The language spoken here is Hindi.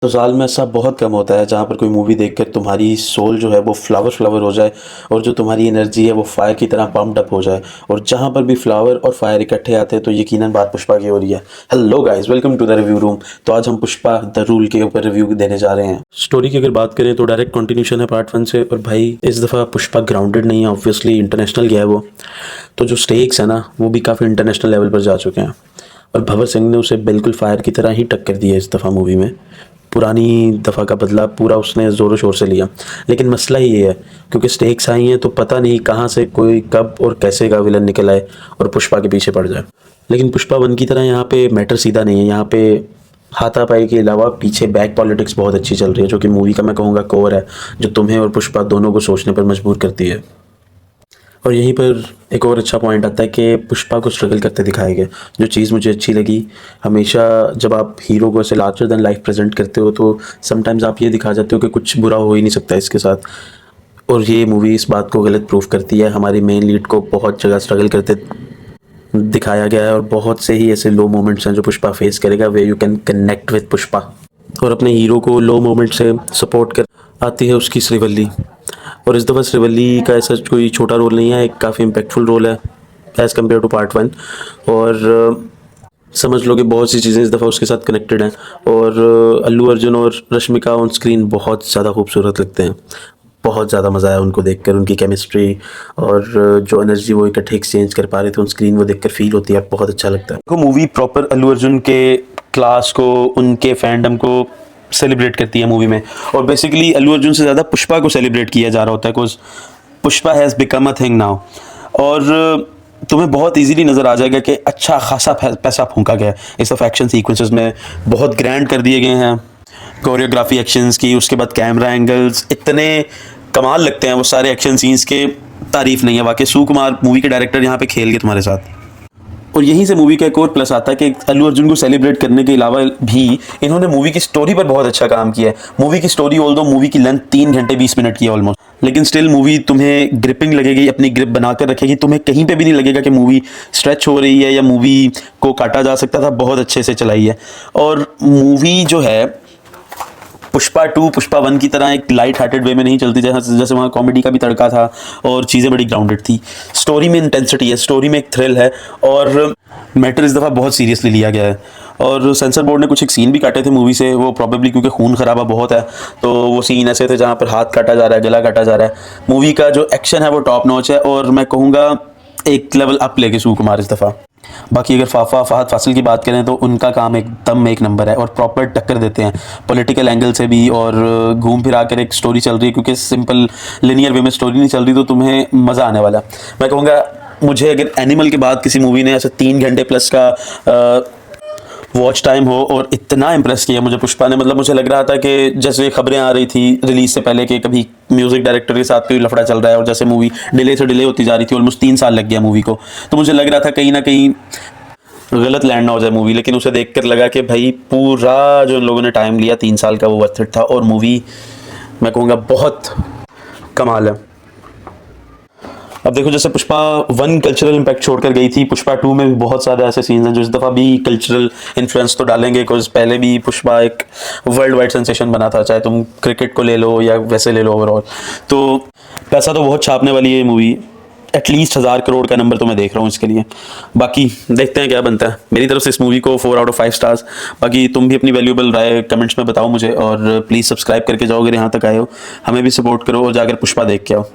तो साल में ऐसा बहुत कम होता है जहाँ पर कोई मूवी देखकर तुम्हारी सोल जो है वो फ्लावर हो जाए और जो तुम्हारी एनर्जी है वो फायर की तरह पम्प्ड अप हो जाए। और जहाँ पर भी फ्लावर और फायर इकट्ठे आते हैं तो यकीनन बात पुष्पा की हो रही है। Hello guys, welcome to the review room. तो आज हम पुष्पा द रूल के ऊपर रिव्यू देने जा रहे हैं। स्टोरी की अगर बात करें तो डायरेक्ट कंटिन्यूशन है पार्ट 1 से। और भाई इस दफ़ा पुष्पा ग्राउंडेड नहीं है, ऑब्वियसली इंटरनेशनल गया है वो, तो जो स्टेक्स है ना वो भी काफ़ी इंटरनेशनल लेवल पर जा चुके हैं। और भंवर सिंह ने उसे बिल्कुल फायर की तरह ही टक्कर दी है इस दफ़ा मूवी में। पुरानी दफ़ा का बदला पूरा उसने ज़ोरों शोर से लिया। लेकिन मसला ये है क्योंकि स्टेक्स आई हैं तो पता नहीं कहाँ से कोई कब और कैसे का विलन निकल आए और पुष्पा के पीछे पड़ जाए। लेकिन पुष्पा 1 की तरह यहाँ पे मैटर सीधा नहीं है। यहाँ पे हाथापाई के अलावा पीछे बैक पॉलिटिक्स बहुत अच्छी चल रही है, जो कि मूवी का मैं कहूँगा कोर है, जो तुम्हें और पुष्पा दोनों को सोचने पर मजबूर करती है। और यहीं पर एक और अच्छा पॉइंट आता है कि पुष्पा को स्ट्रगल करते दिखाया गया। जो चीज़ मुझे अच्छी लगी, हमेशा जब आप हीरो को ऐसे लार्जर देन लाइफ प्रेजेंट करते हो तो समटाइम्स आप ये दिखा जाते हो कि कुछ बुरा हो ही नहीं सकता इसके साथ। और ये मूवी इस बात को गलत प्रूफ करती है। हमारी मेन लीड को बहुत जगह स्ट्रगल करते दिखाया गया है और बहुत से ही ऐसे लो मोमेंट्स हैं जो पुष्पा फेस करेगा, way you can connect with Pushpa. और अपने हीरो को लो मोमेंट से सपोर्ट कर आती है उसकी श्रीवल्ली। और इस दफ़ा श्रीवल्ली का ऐसा कोई छोटा रोल नहीं है, एक काफ़ी इम्पैक्टफुल रोल है एज़ कम्पेयर टू पार्ट 1। और समझ लो कि बहुत सी चीज़ें इस दफ़ा उसके साथ कनेक्टेड हैं। और अल्लू अर्जुन और रश्मिका ऑन स्क्रीन बहुत ज़्यादा खूबसूरत लगते हैं। बहुत ज़्यादा मज़ा आया उनको देखकर, उनकी केमिस्ट्री और जो एनर्जी वो इकट्ठे एक्सचेंज कर पा रहे थे ऑन स्क्रीन, वो देखकर फील होती है, बहुत अच्छा लगता है। मूवी प्रॉपर अल्लू अर्जुन के क्लास को, उनके फैंडम को सेलिब्रेट करती है मूवी में। और बेसिकली अल्लू अर्जुन से ज़्यादा पुष्पा को सेलिब्रेट किया जा रहा होता है, because Pushpa has become a thing now. और तुम्हें बहुत इजीली नज़र आ जाएगा कि अच्छा खासा पैसा फूंका गया इस दफ़ा एक्शन सीक्वेंसेस में, बहुत ग्रैंड कर दिए गए हैं कोरियोग्राफी एक्शंस की। उसके बाद कैमरा एंगल्स इतने कमाल लगते हैं वो सारे एक्शन सीन्स के, तारीफ नहीं है। वाकई सुकुमार मूवी के डायरेक्टर यहाँ पे खेल गए तुम्हारे साथ। और यहीं से मूवी का एक और प्लस आता है कि अल्लू अर्जुन को सेलिब्रेट करने के अलावा भी इन्होंने मूवी की स्टोरी पर बहुत अच्छा काम किया है। मूवी की स्टोरी, ऑल्दो मूवी की लेंथ 3 घंटे 20 मिनट की है ऑलमोस्ट, लेकिन स्टिल मूवी तुम्हें ग्रिपिंग लगेगी, अपनी ग्रिप बनाकर रखेगी। तुम्हें कहीं पे भी नहीं लगेगा कि मूवी स्ट्रेच हो रही है या मूवी को काटा जा सकता था। बहुत अच्छे से चलाई है। और मूवी जो है पुष्पा 2 पुष्पा 1 की तरह एक लाइट हार्टेड वे में नहीं चलती, जैसे वहाँ कॉमेडी का भी तड़का था और चीज़ें बड़ी ग्राउंडेड थी। स्टोरी में इंटेंसिटी है, स्टोरी में एक थ्रिल है और मैटर इस दफ़ा बहुत सीरियसली लिया गया है। और सेंसर बोर्ड ने कुछ एक सीन भी काटे थे मूवी से, वो प्रॉबेबली क्योंकि खून खराबा बहुत है, तो वो सीन ऐसे थे जहाँ पर हाथ काटा जा रहा है, गला काटा जा रहा है। मूवी का जो एक्शन है वो टॉप नॉच है और मैं कहूँगा एक लेवल अप लेके सुकुमार इस दफ़ा। बाकी अगर फहद फासिल की बात करें तो उनका काम एकदम एक नंबर है और प्रॉपर टक्कर देते हैं पॉलिटिकल एंगल से भी। और घूम फिरा कर एक स्टोरी चल रही है, क्योंकि सिंपल लिनियर वे में स्टोरी नहीं चल रही, तो तुम्हें मज़ा आने वाला। मैं कहूँगा मुझे अगर एनिमल के बाद किसी मूवी ने ऐसे 3 घंटे प्लस का वॉच टाइम हो और इतना इम्प्रेस किया मुझे पुष्पा ने, मतलब मुझे लग रहा था कि जैसे खबरें आ रही थी रिलीज से पहले कि कभी म्यूजिक डायरेक्टर के साथ कोई लफड़ा चल रहा है, और जैसे मूवी डिले से डिले होती जा रही थी, ऑलमोस्ट 3 साल लग गया मूवी को, तो मुझे लग रहा था कहीं ना कहीं गलत लैंड ना हो जाए मूवी। लेकिन उसे देखकर लगा कि भाई पूरा जो इन लोगों ने टाइम लिया 3 साल का वो वर्थ इट था। और मूवी मैं कहूँगा बहुत कमाल है। अब देखो जैसे पुष्पा 1 कल्चरल इम्पैक्ट छोड़कर गई थी, पुष्पा 2 में भी बहुत सारे ऐसे सीन्स हैं जो इस दफ़ा भी कल्चरल इन्फ्लुएंस तो डालेंगे, बिकॉज पहले भी पुष्पा एक वर्ल्ड वाइड सेंसेशन बना था, चाहे तुम क्रिकेट को ले लो या वैसे ले लो ओवरऑल। तो पैसा तो बहुत छापने वाली है ये मूवी, एटलीस्ट 1000 करोड़ का नंबर तो मैं देख रहा हूँ इसके लिए। बाकी देखते हैं क्या बनता है। मेरी तरफ से इस मूवी को 4 आउट ऑफ 5 स्टार्स। बाकी तुम भी अपनी वैल्यूएबल राय कमेंट्स में बताओ मुझे, और प्लीज़ सब्सक्राइब करके जाओ अगर यहाँ तक आए हो। हमें भी सपोर्ट करो और जाकर पुष्पा देख के आओ।